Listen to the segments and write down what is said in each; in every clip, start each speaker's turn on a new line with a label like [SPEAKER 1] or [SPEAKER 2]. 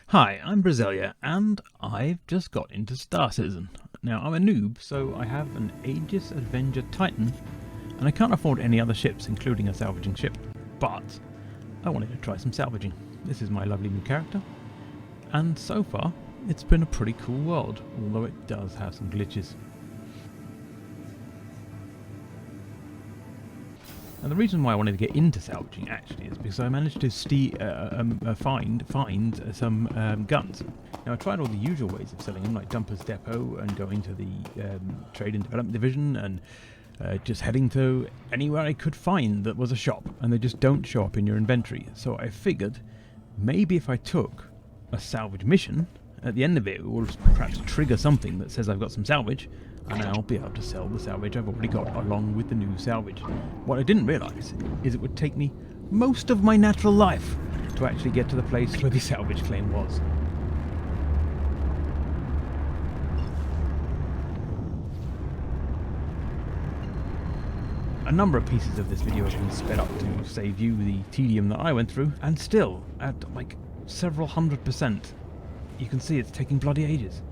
[SPEAKER 1] Hi, I'm Brasilia, and I've just got into Star Citizen. Now, I'm a noob, so I have an Aegis Avenger Titan, and I can't afford any other ships, including a salvaging ship, but I wanted to try some salvaging. This is my lovely new character, and so far, it's been a pretty cool world, although it does have some glitches. And the reason why I wanted to get into salvaging actually is because I managed to find some guns. Now I tried all the usual ways of selling them, like Dumper's Depot and going to the Trade and Development Division and just heading to anywhere I could find that was a shop, and they just don't show up in your inventory. So I figured maybe if I took a salvage mission, at the end of it will perhaps trigger something that says I've got some salvage, and I'll be able to sell the salvage I've already got along with the new salvage. What I didn't realise is it would take me most of my natural life to actually get to the place where the salvage claim was. A number of pieces of this video have been sped up to save you the tedium that I went through, and still, at like several 100%, you can see it's taking bloody ages.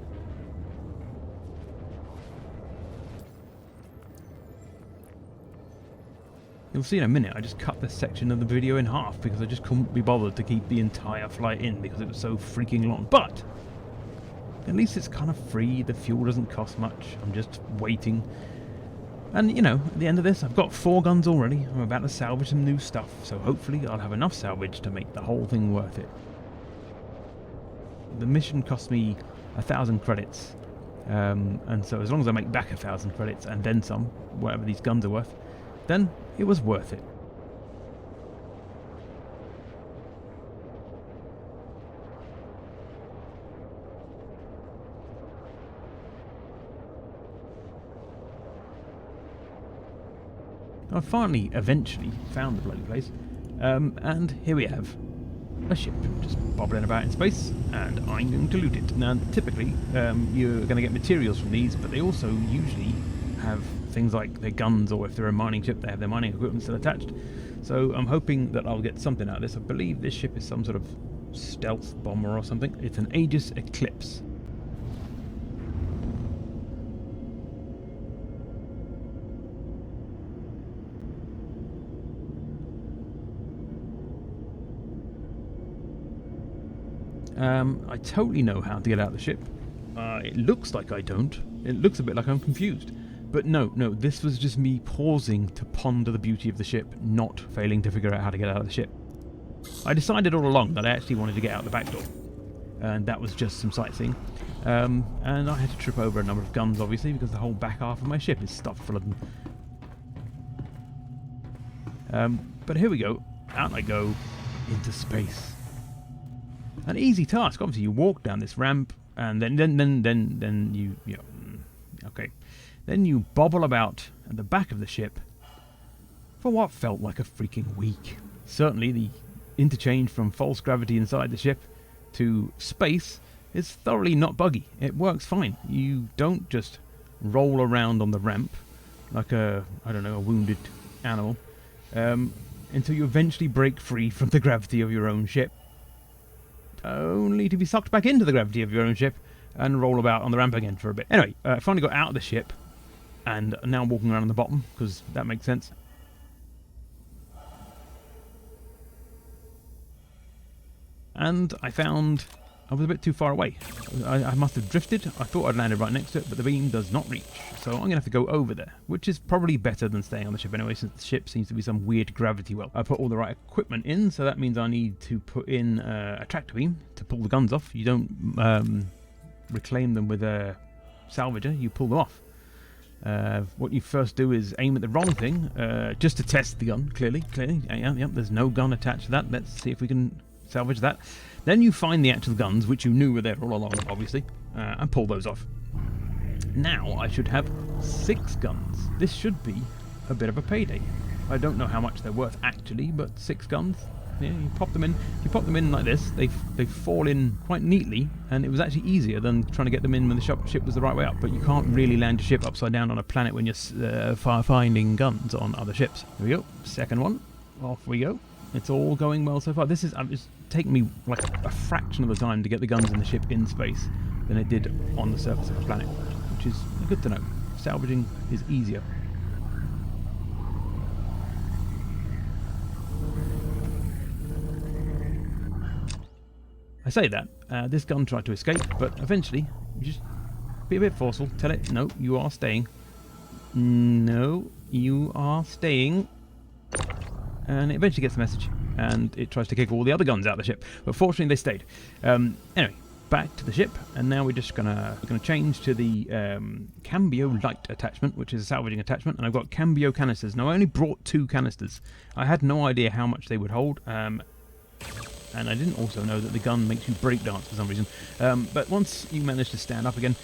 [SPEAKER 1] You'll see in a minute I just cut this section of the video in half because I just couldn't be bothered to keep the entire flight in because it was so freaking long. But at least it's kind of free, the fuel doesn't cost much, I'm just waiting. And you know, at the end of this I've got 4 guns already, I'm about to salvage some new stuff, so hopefully I'll have enough salvage to make the whole thing worth it. The mission cost me 1,000 credits, and so as long as I make back 1,000 credits and then some, whatever these guns are worth, then it was worth it. I finally, eventually, found the bloody place, and here we have a ship just bobbling about in space, and I'm going to loot it. Now, typically, you're going to get materials from these, but they also usually have things like their guns, or if they're a mining ship, they have their mining equipment still attached. So I'm hoping that I'll get something out of this. I believe this ship is some sort of stealth bomber or something. It's an Aegis Eclipse. I totally know how to get out of the ship. It looks like I don't. It looks a bit like I'm confused. But no, this was just me pausing to ponder the beauty of the ship, not failing to figure out how to get out of the ship. I decided all along that I actually wanted to get out the back door, and that was just some sightseeing. And I had to trip over a number of guns, obviously, because the whole back half of my ship is stuffed full of them. But here we go. Out I go into space. An easy task. Obviously, you walk down this ramp, and then you okay. Then you bobble about at the back of the ship for what felt like a freaking week. Certainly the interchange from false gravity inside the ship to space is thoroughly not buggy. It works fine. You don't just roll around on the ramp like a wounded animal until you eventually break free from the gravity of your own ship, only to be sucked back into the gravity of your own ship and roll about on the ramp again for a bit. Anyway, I finally got out of the ship, and now I'm walking around on the bottom, because that makes sense. And I found I was a bit too far away. I must have drifted. I thought I'd landed right next to it, but the beam does not reach. So I'm going to have to go over there, which is probably better than staying on the ship anyway, since the ship seems to be some weird gravity well. I put all the right equipment in, so that means I need to put in a tractor beam to pull the guns off. You don't reclaim them with a salvager, you pull them off. What you first do is aim at the wrong thing, just to test the gun, clearly. Yeah, there's no gun attached to that. Let's see if we can salvage that. Then you find the actual guns, which you knew were there all along, obviously, and pull those off. Now I should have 6 guns. This should be a bit of a payday. I don't know how much they're worth actually, but 6 guns. Yeah, you pop them in. You pop them in like this. They fall in quite neatly, and it was actually easier than trying to get them in when the ship was the right way up. But you can't really land your ship upside down on a planet when you're finding guns on other ships. Here we go. Second one. Off we go. It's all going well so far. This is it's taken me like a fraction of the time to get the guns in the ship in space than it did on the surface of the planet, which is good to know. Salvaging is easier. I say that, this gun tried to escape, but eventually, you just be a bit forceful, tell it, no, you are staying. No, you are staying. And it eventually gets the message, and it tries to kick all the other guns out of the ship. But fortunately, they stayed. Anyway, back to the ship, and now we're just gonna change to the Cambio Light attachment, which is a salvaging attachment, and I've got Cambio canisters. Now, I only brought 2 canisters. I had no idea how much they would hold. And I didn't also know that the gun makes you breakdance for some reason. But once you manage to stand up again,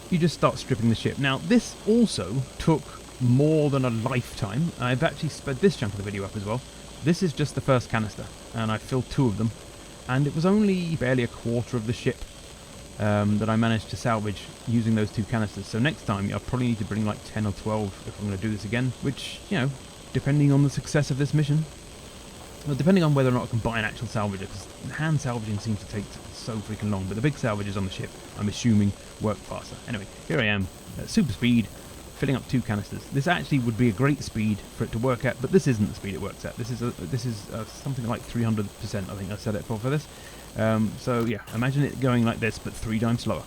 [SPEAKER 1] you just start stripping the ship. Now, this also took more than a lifetime. I've actually sped this chunk of the video up as well. This is just the first canister, and I filled 2 of them. And it was only barely a quarter of the ship that I managed to salvage using those 2 canisters. So next time, I'll probably need to bring like 10 or 12 if I'm going to do this again, which, you know, depending on the success of this mission. Well, depending on whether or not I can buy an actual salvager, because hand salvaging seems to take so freaking long, but the big salvagers on the ship, I'm assuming, work faster. Anyway, here I am, at super speed, filling up 2 canisters. This actually would be a great speed for it to work at, but this isn't the speed it works at. This is something like 300%, I think I set it for this. So yeah, imagine it going like this, but 3 times slower.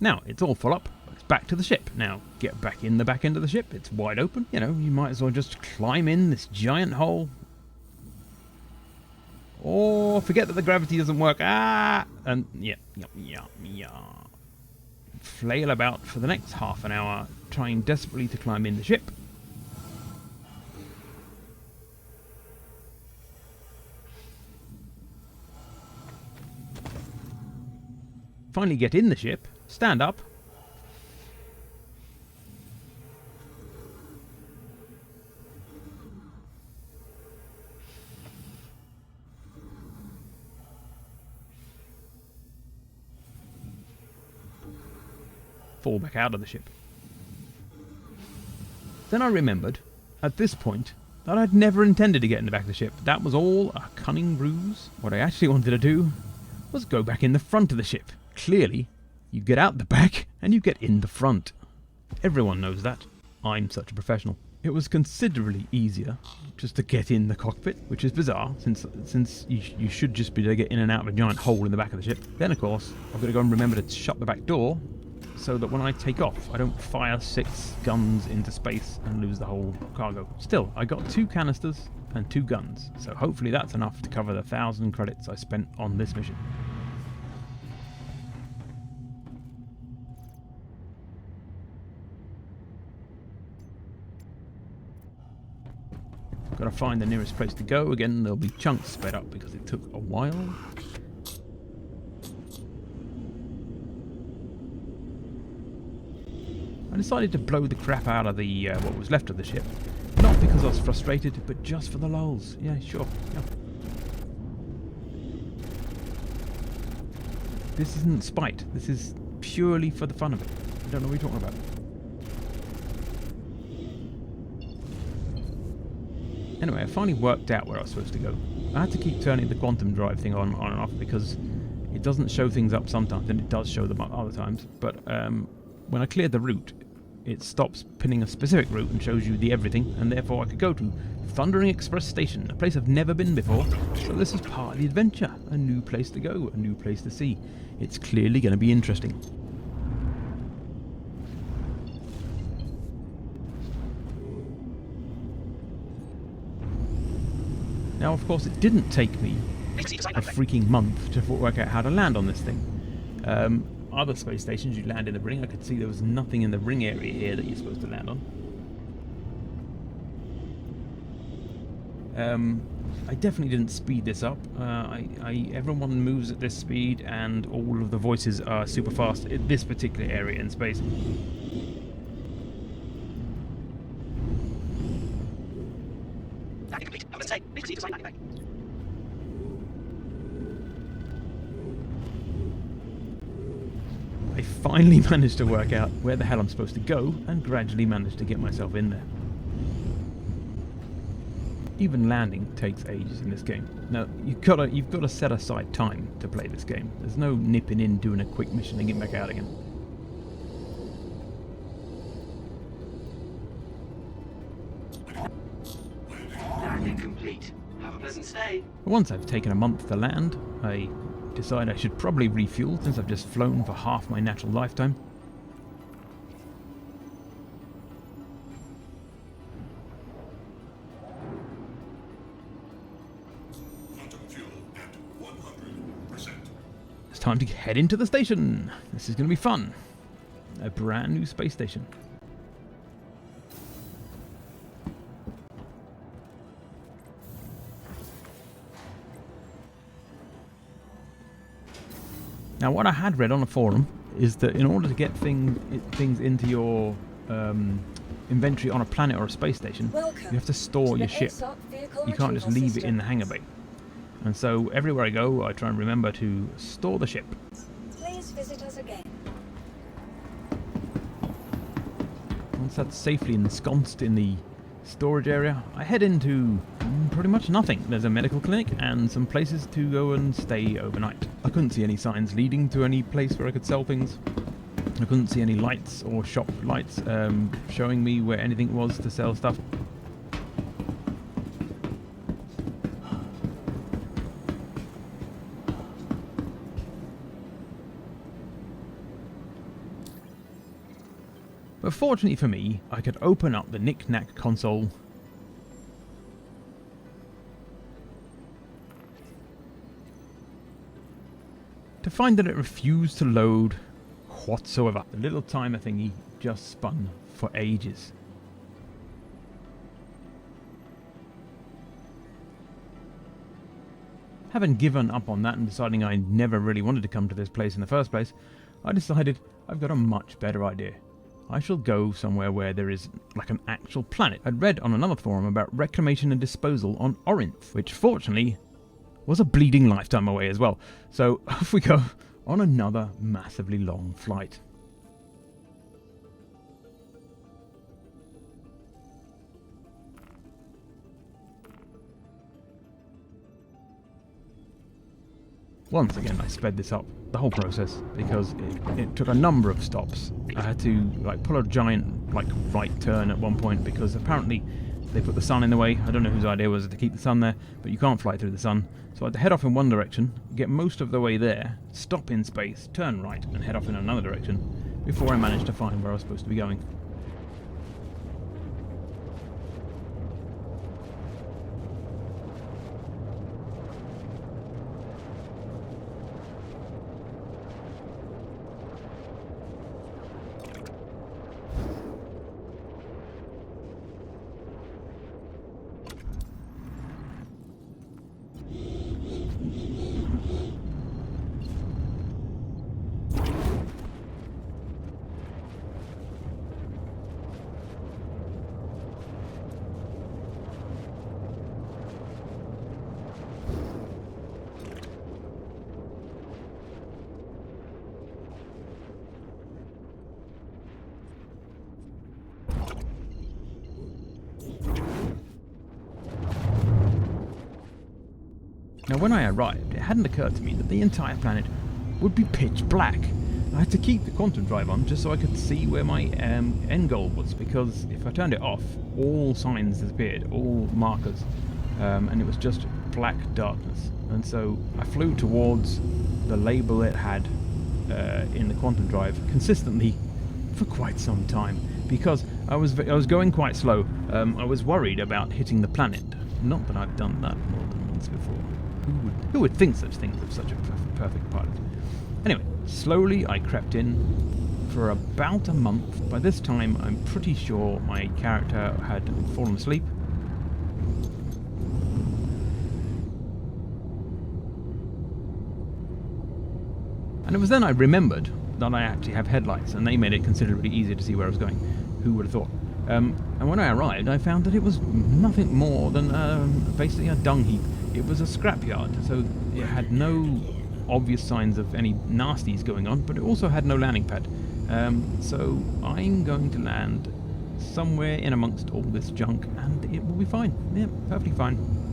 [SPEAKER 1] Now, it's all full up. It's back to the ship. Now, get back in the back end of the ship. It's wide open. You know, you might as well just climb in this giant hole. Or forget that the gravity doesn't work. Ah! And, yeah. Flail about for the next half an hour, trying desperately to climb in the ship. Finally get in the ship. Stand up. Fall back out of the ship. Then I remembered, at this point, that I'd never intended to get in the back of the ship. That was all a cunning ruse. What I actually wanted to do was go back in the front of the ship. Clearly, you get out the back, and you get in the front. Everyone knows that. I'm such a professional. It was considerably easier just to get in the cockpit, which is bizarre, since you should just be able to get in and out of a giant hole in the back of the ship. Then, of course, I've got to go and remember to shut the back door, so that when I take off, I don't fire 6 guns into space and lose the whole cargo. Still, I got 2 canisters and 2 guns, so hopefully that's enough to cover the 1,000 credits I spent on this mission. Gotta find the nearest place to go. Again, there'll be chunks sped up because it took a while. I decided to blow the crap out of the what was left of the ship. Not because I was frustrated, but just for the lulz. Yeah, sure. Yeah. This isn't spite. This is purely for the fun of it. I don't know what you're talking about. Anyway, I finally worked out where I was supposed to go. I had to keep turning the quantum drive thing on and off because it doesn't show things up sometimes, and it does show them up other times. But when I cleared the route, it stops pinning a specific route and shows you the everything, and therefore I could go to Thundering Express Station, a place I've never been before. So this is part of the adventure. A new place to go, a new place to see. It's clearly going to be interesting. Now, of course, it didn't take me a freaking month to work out how to land on this thing. Other space stations, you land in the ring. I could see there was nothing in the ring area here that you're supposed to land on. I definitely didn't speed this up. Everyone moves at this speed, and all of the voices are super fast in this particular area in space. finally managed to work out where the hell I'm supposed to go and gradually managed to get myself in there. Even landing takes ages in this game. Now, you've got to set aside time to play this game. There's no nipping in, doing a quick mission and getting back out again.
[SPEAKER 2] Landing complete. Have a pleasant stay.
[SPEAKER 1] Once I've taken a month to land, I decide I should probably refuel since I've just flown for half my natural lifetime. It's time to head into the station. This is going to be fun. A brand new space station. Now, what I had read on a forum is that in order to get things into your inventory on a planet or a space station, you have to store your ship. You can't just leave it in the hangar bay. And so everywhere I go, I try and remember to store the ship.
[SPEAKER 3] Please visit us again.
[SPEAKER 1] Once that's safely ensconced in the storage area, I head into pretty much nothing. There's a medical clinic and some places to go and stay overnight. I couldn't see any signs leading to any place where I could sell things. I couldn't see any lights or shop lights showing me where anything was to sell stuff. But fortunately for me, I could open up the knick-knack console to find that it refused to load whatsoever. The little timer thingy just spun for ages. Having given up on that and deciding I never really wanted to come to this place in the first place, I decided I've got a much better idea. I shall go somewhere where there is like an actual planet. I'd read on another forum about reclamation and disposal on Orinth, which fortunately was a bleeding lifetime away as well. So off we go on another massively long flight. Once again, I sped this up, the whole process, because it took a number of stops. I had to pull a giant right turn at one point because apparently they put the sun in the way. I don't know whose idea was to keep the sun there, but you can't fly through the sun. So I had to head off in one direction, get most of the way there, stop in space, turn right, and head off in another direction before I managed to find where I was supposed to be going. Now, when I arrived, it hadn't occurred to me that the entire planet would be pitch black. I had to keep the quantum drive on just so I could see where my end goal was, because if I turned it off, all signs disappeared, all markers, and it was just black darkness. And so I flew towards the label it had in the quantum drive consistently for quite some time, because I was going quite slow. I was worried about hitting the planet. Not that I've done that more than once before. Who would think such things of such a perfect pilot? Anyway, slowly I crept in for about a month. By this time, I'm pretty sure my character had fallen asleep. And it was then I remembered that I actually have headlights, and they made it considerably easier to see where I was going. Who would have thought? And when I arrived, I found that it was nothing more than basically a dung heap. It was a scrapyard, so it had no obvious signs of any nasties going on, but it also had no landing pad. So I'm going to land somewhere in amongst all this junk, and it will be fine. Yeah, perfectly fine.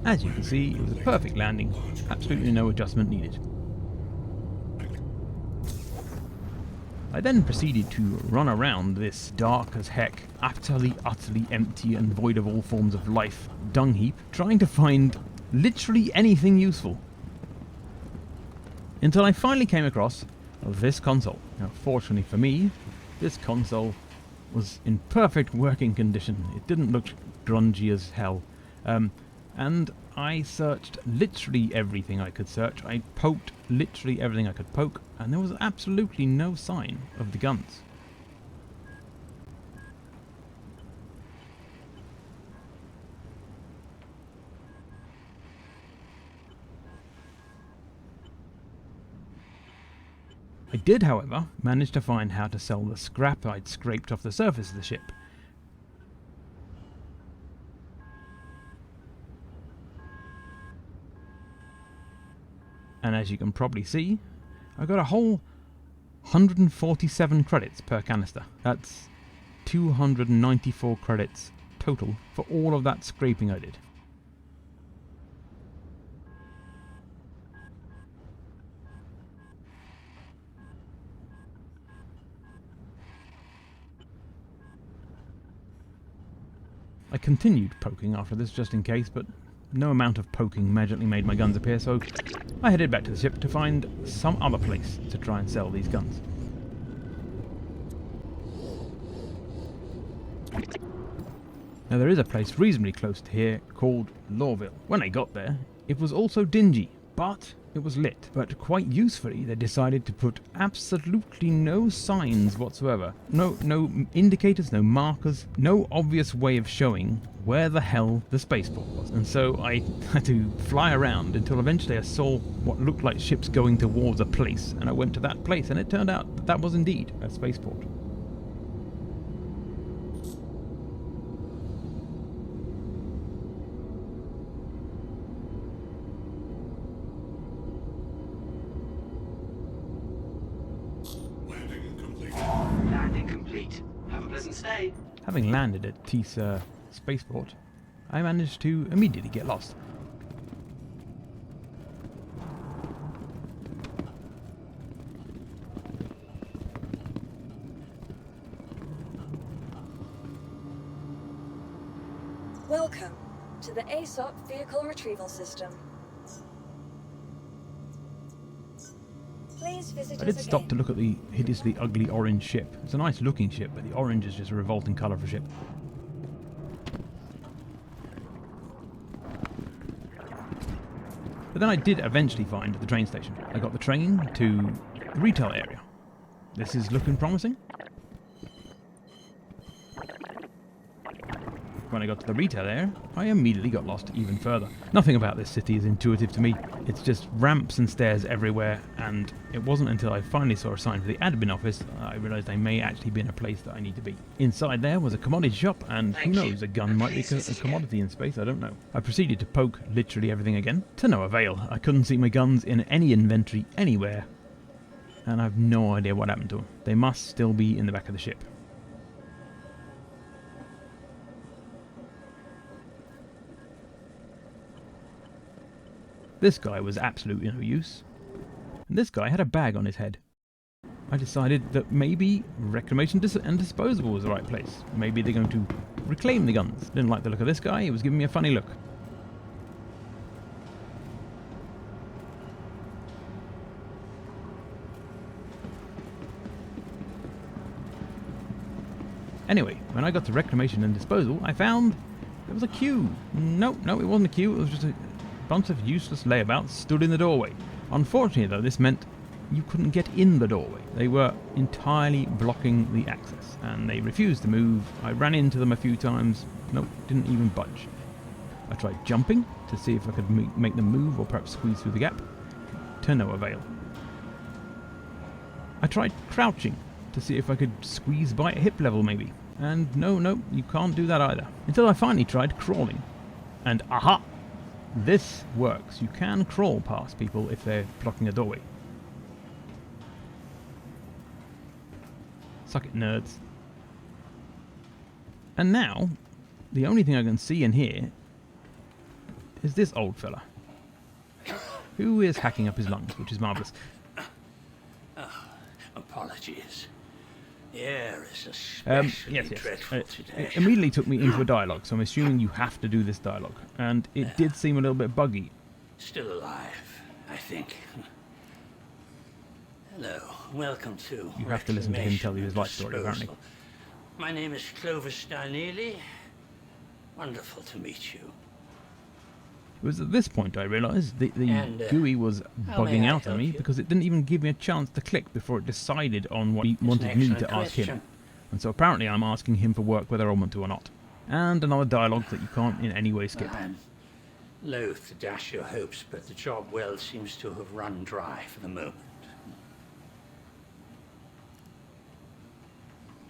[SPEAKER 1] As you can see, it was a perfect landing, absolutely no adjustment needed. I then proceeded to run around this dark as heck, utterly empty and void of all forms of life dung heap, trying to find literally anything useful. Until I finally came across this console. Now, fortunately for me, this console was in perfect working condition. It didn't look grungy as hell. And I searched literally everything I could search. I poked literally everything I could poke, and there was absolutely no sign of the guns. I did, however, manage to find how to sell the scrap I'd scraped off the surface of the ship. And as you can probably see, I got a whole 147 credits per canister. That's 294 credits total for all of that scraping I did. I continued poking after this just in case, but no amount of poking magically made my guns appear, so I headed back to the ship to find some other place to try and sell these guns. Now there is a place reasonably close to here called Lawville. When I got there, it was also dingy, but it was lit. But quite usefully, they decided to put absolutely no signs whatsoever. No indicators, no markers, no obvious way of showing where the hell the spaceport was. And so I had to fly around until eventually I saw what looked like ships going towards a place, and I went to that place, and it turned out that that was indeed a spaceport.
[SPEAKER 2] Landing complete. Have a pleasant stay.
[SPEAKER 1] Having landed at Tisa Spaceport, I managed to immediately get lost.
[SPEAKER 3] Welcome to the ASOP Vehicle Retrieval System. Please visit
[SPEAKER 1] I
[SPEAKER 3] us
[SPEAKER 1] did stop
[SPEAKER 3] again.
[SPEAKER 1] to look at the hideously ugly orange ship. It's a nice looking ship, but the orange is just a revolting colour for a ship. But then I did eventually find the train station. I got the train to the retail area. This is looking promising. When I got to the retail area, I immediately got lost even further. Nothing about this city is intuitive to me. It's just ramps and stairs everywhere, and it wasn't until I finally saw a sign for the admin office that I realised I may actually be in a place that I need to be. Inside there was a commodity shop, and who knows, a gun might be a commodity in space, I don't know. I proceeded to poke literally everything again, to no avail. I couldn't see my guns in any inventory anywhere, and I have no idea what happened to them. They must still be in the back of the ship. This guy was absolutely no use, and this guy had a bag on his head. I decided that maybe Reclamation and Disposable was the right place. Maybe they're going to reclaim the guns. Didn't like the look of this guy, he was giving me a funny look. Anyway, when I got to reclamation and disposal, I found there was a queue. No, it wasn't a queue. It was just a bunch of useless layabouts stood in the doorway. Unfortunately, though, this meant you couldn't get in the doorway. They were entirely blocking the access, and they refused to move. I ran into them a few times. Nope, didn't even budge. I tried jumping to see if I could make them move or perhaps squeeze through the gap. To no avail. I tried crouching to see if I could squeeze by at hip level maybe. And no, you can't do that either. Until I finally tried crawling. And aha! This works. You can crawl past people if they're blocking a doorway. Suck it, nerds. And now, the only thing I can see in here is this old fella, who is hacking up his lungs, which is marvellous.
[SPEAKER 4] Apologies. The air is especially dreadful today.
[SPEAKER 1] It immediately took me into a dialogue, so I'm assuming you have to do this dialogue. And it did seem a little bit buggy.
[SPEAKER 4] Still alive, I think. Hello, welcome to...
[SPEAKER 1] You have to listen to him tell you his life story, apparently.
[SPEAKER 4] My name is Clover Starneely. Wonderful to meet you.
[SPEAKER 1] It was at this point I realised the GUI was bugging out on me because it didn't even give me a chance to click before it decided on what he wanted me to ask him. And so apparently I'm asking him for work whether I want to or not. And another dialogue that you can't in any way skip.
[SPEAKER 4] I'm loath to dash your hopes, but the job well seems to have run dry for the moment.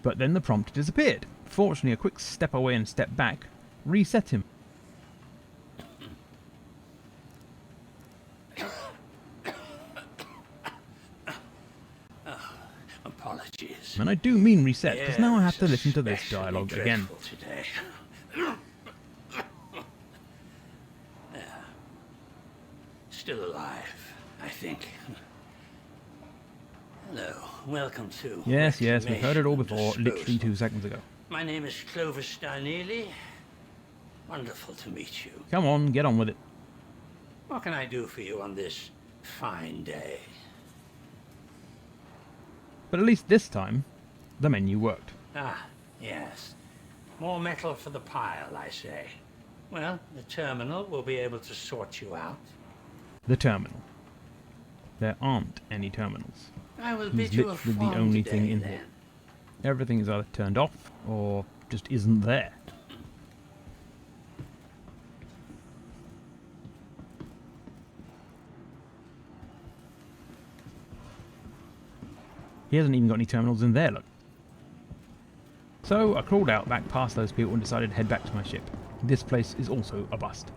[SPEAKER 1] But then the prompt disappeared. Fortunately, a quick step away and step back reset him.
[SPEAKER 4] Apologies.
[SPEAKER 1] And I do mean reset, because now I have to listen to this dialogue again.
[SPEAKER 4] Today. Still alive, I think. Hello, welcome to...
[SPEAKER 1] Yes, we've heard it all before, literally 2 seconds ago.
[SPEAKER 4] My name is Clover Starneely. Wonderful to meet you.
[SPEAKER 1] Come on, get on with it.
[SPEAKER 4] What can I do for you on this fine day?
[SPEAKER 1] But at least this time, the menu worked.
[SPEAKER 4] Ah, yes. More metal for the pile, I say. Well, the terminal will be able to sort you out.
[SPEAKER 1] The terminal. There aren't any terminals.
[SPEAKER 4] I will
[SPEAKER 1] He's
[SPEAKER 4] bid you a
[SPEAKER 1] literally the
[SPEAKER 4] fond
[SPEAKER 1] only
[SPEAKER 4] day,
[SPEAKER 1] thing in
[SPEAKER 4] then.
[SPEAKER 1] here. Everything is either turned off or just isn't there. He hasn't even got any terminals in there, look. So I crawled out back past those people and decided to head back to my ship. This place is also a bust.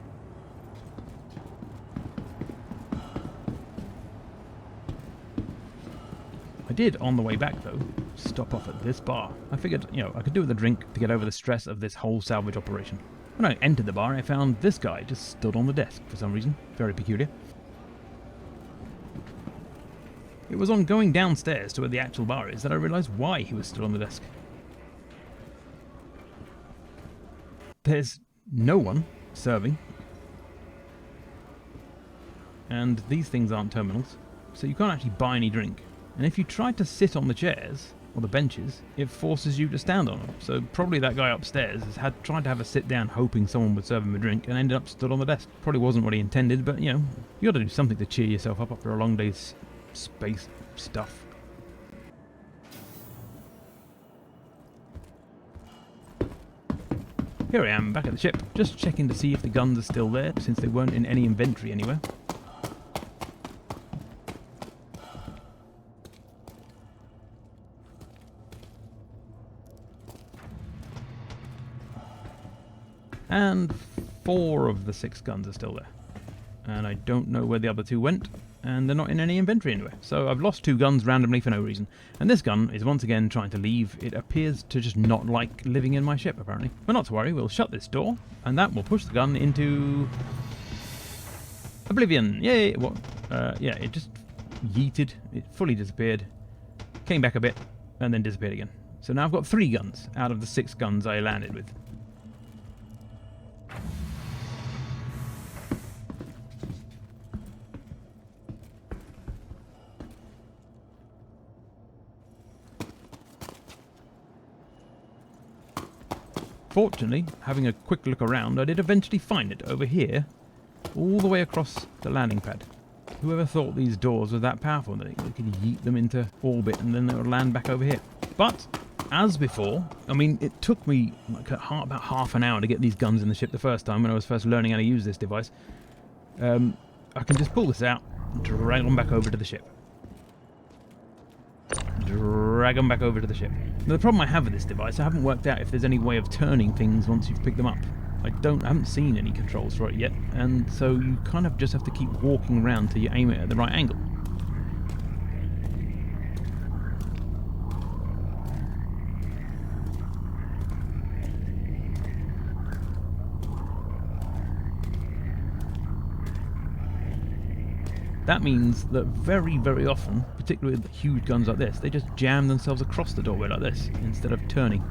[SPEAKER 1] I did, on the way back though, stop off at this bar. I figured, I could do with a drink to get over the stress of this whole salvage operation. When I entered the bar, I found this guy just stood on the desk for some reason. Very peculiar. It was on going downstairs to where the actual bar is that I realised why he was stood on the desk. There's no one serving. And these things aren't terminals, so you can't actually buy any drink. And if you try to sit on the chairs, or the benches, it forces you to stand on them. So probably that guy upstairs has tried to have a sit down hoping someone would serve him a drink and ended up stood on the desk. Probably wasn't what he intended, but you gotta do something to cheer yourself up after a long day's space stuff. Here I am, back at the ship, just checking to see if the guns are still there, since they weren't in any inventory anywhere. And 4 of the 6 guns are still there. And I don't know where the other 2 went, and they're not in any inventory anywhere. So I've lost 2 guns randomly for no reason. And this gun is once again trying to leave. It appears to just not like living in my ship, apparently. But not to worry, we'll shut this door, and that will push the gun into... oblivion! Yay! What? Yeah, it just yeeted. It fully disappeared. Came back a bit, and then disappeared again. So now I've got 3 guns out of the 6 guns I landed with. Fortunately, having a quick look around, I did eventually find it over here, all the way across the landing pad. Whoever thought these doors were that powerful that you could yeet them into orbit and then they would land back over here. But, as before, I mean, it took me like about half an hour to get these guns in the ship the first time when I was first learning how to use this device. I can just pull this out and drag them back over to the ship. Drag them back over to the ship. Now, the problem I have with this device, I haven't worked out if there's any way of turning things once you've picked them up. I haven't seen any controls for it yet, and so you kind of just have to keep walking around till you aim it at the right angle. That means that very, very often, particularly with huge guns like this, they just jam themselves across the doorway like this, instead of turning.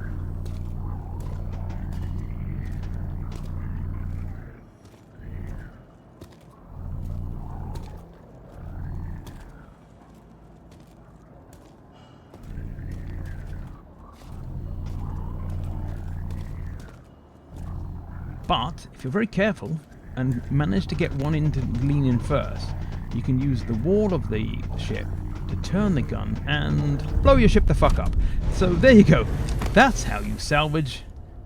[SPEAKER 1] But, if you're very careful, and manage to get one in to lean in first, you can use the wall of the ship to turn the gun and blow your ship the fuck up. So there you go. That's how you salvage.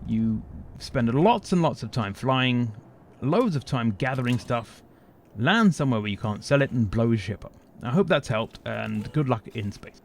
[SPEAKER 1] You spend lots and lots of time flying, loads of time gathering stuff, land somewhere where you can't sell it and blow your ship up. I hope that's helped, and good luck in space.